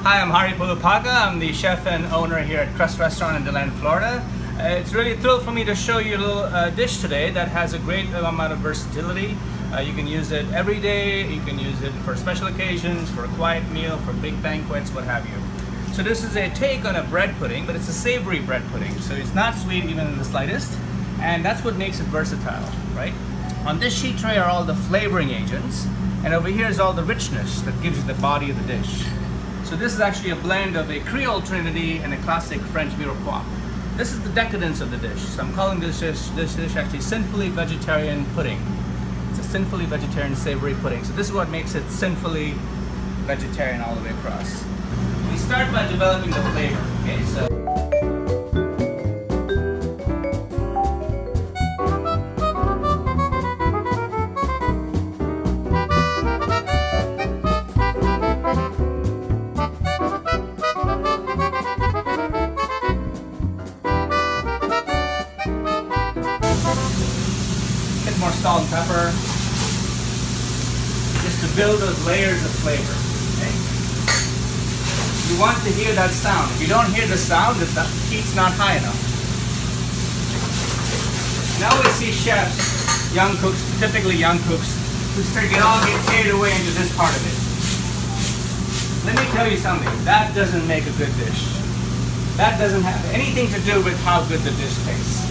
Hi, I'm Hari Pulapaka. I'm the chef and owner here at Cress Restaurant in DeLand, Florida. It's really a thrill for me to show you a little dish today that has a great amount of versatility. You can use it every day, you can use it for special occasions, for a quiet meal, for big banquets, what have you. So this is a take on a bread pudding, but it's a savory bread pudding. So it's not sweet even in the slightest, and that's what makes it versatile, right? On this sheet tray are all the flavoring agents, and over here is all the richness that gives you the body of the dish. So this is actually a blend of a Creole Trinity and a classic French mirepoix. This is the decadence of the dish. So I'm calling this dish actually Sinfully Vegetarian pudding. It's a Sinfully Vegetarian savory pudding. So this is what makes it sinfully vegetarian all the way across. We start by developing the flavor. Okay, so more salt and pepper, just to build those layers of flavor. Okay? You want to hear that sound. If you don't hear the sound, the heat's not high enough. Now we see chefs, young cooks, typically young cooks, who get carried away into this part of it. Let me tell you something, that doesn't make a good dish. That doesn't have anything to do with how good the dish tastes.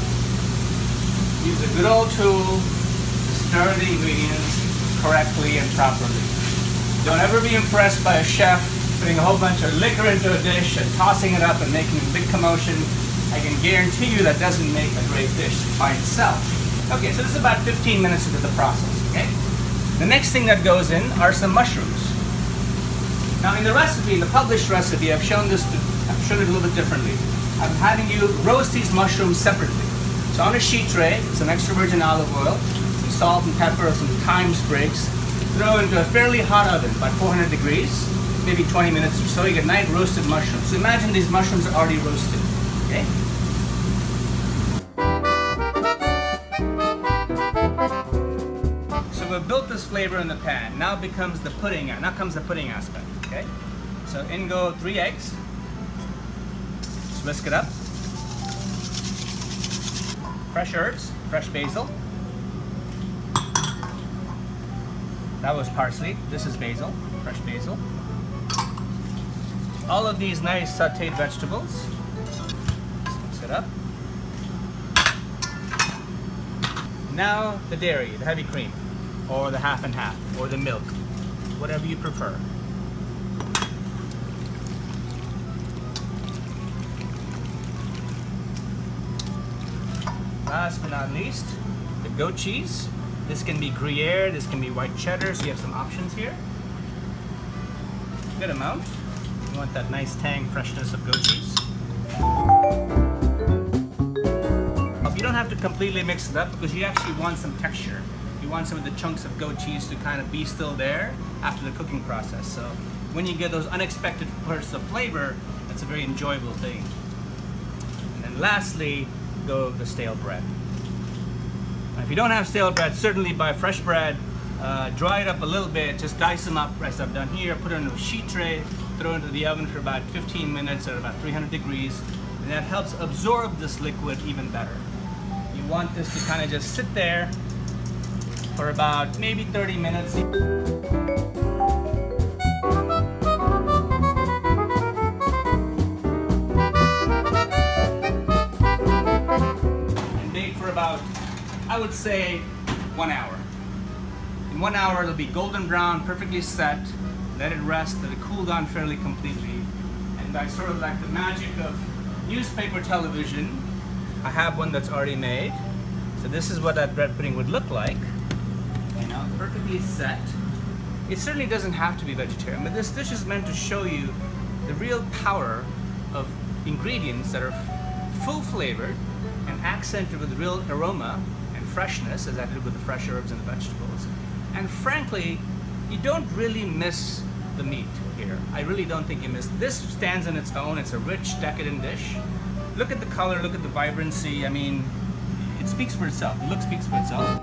Use a good old tool to stir the ingredients correctly and properly. Don't ever be impressed by a chef putting a whole bunch of liquor into a dish and tossing it up and making a big commotion. I can guarantee you that doesn't make a great dish by itself. Okay, so this is about 15 minutes into the process, okay? The next thing that goes in are some mushrooms. Now in the recipe, in the published recipe, I've shown it a little bit differently. I'm having you roast these mushrooms separately. So on a sheet tray, some extra virgin olive oil, some salt and pepper, some thyme sprigs. Throw into a fairly hot oven, about 400 degrees, maybe 20 minutes or so. You get nice roasted mushrooms. So imagine these mushrooms are already roasted. Okay? So we've built this flavor in the pan. Now comes the pudding aspect. Okay? So in go 3 eggs. Just whisk it up. Fresh herbs, fresh basil. That was parsley. This is basil, fresh basil. All of these nice sautéed vegetables. Mix it up. Now the dairy, the heavy cream, or the half and half, or the milk, whatever you prefer. Last but not least, the goat cheese. This can be gruyere, this can be white cheddar, so you have some options here. Good amount. You want that nice tang freshness of goat cheese. You don't have to completely mix it up because you actually want some texture. You want some of the chunks of goat cheese to kind of be still there after the cooking process. So when you get those unexpected bursts of flavor, that's a very enjoyable thing. And then lastly, go the stale bread. Now, if you don't have stale bread, certainly buy fresh bread, dry it up a little bit, just dice them up as I've done here, put it in a sheet tray, throw it into the oven for about 15 minutes at about 300 degrees, and that helps absorb this liquid even better. You want this to kind of just sit there for about maybe 30 minutes. About, I would say, 1 hour. In 1 hour it'll be golden brown, perfectly set. Let it rest, let it cool down fairly completely. And by sort of like the magic of newspaper television, I have one that's already made. So this is what that bread pudding would look like. You know, perfectly set. It certainly doesn't have to be vegetarian, but this dish is meant to show you the real power of ingredients that are full flavored and accented with real aroma and freshness, as I did with the fresh herbs and the vegetables. And frankly, you don't really miss the meat here. I really don't think you miss. This stands on its own. It's a rich, decadent dish. Look at the color, look at the vibrancy. I mean, it speaks for itself. The look speaks for itself.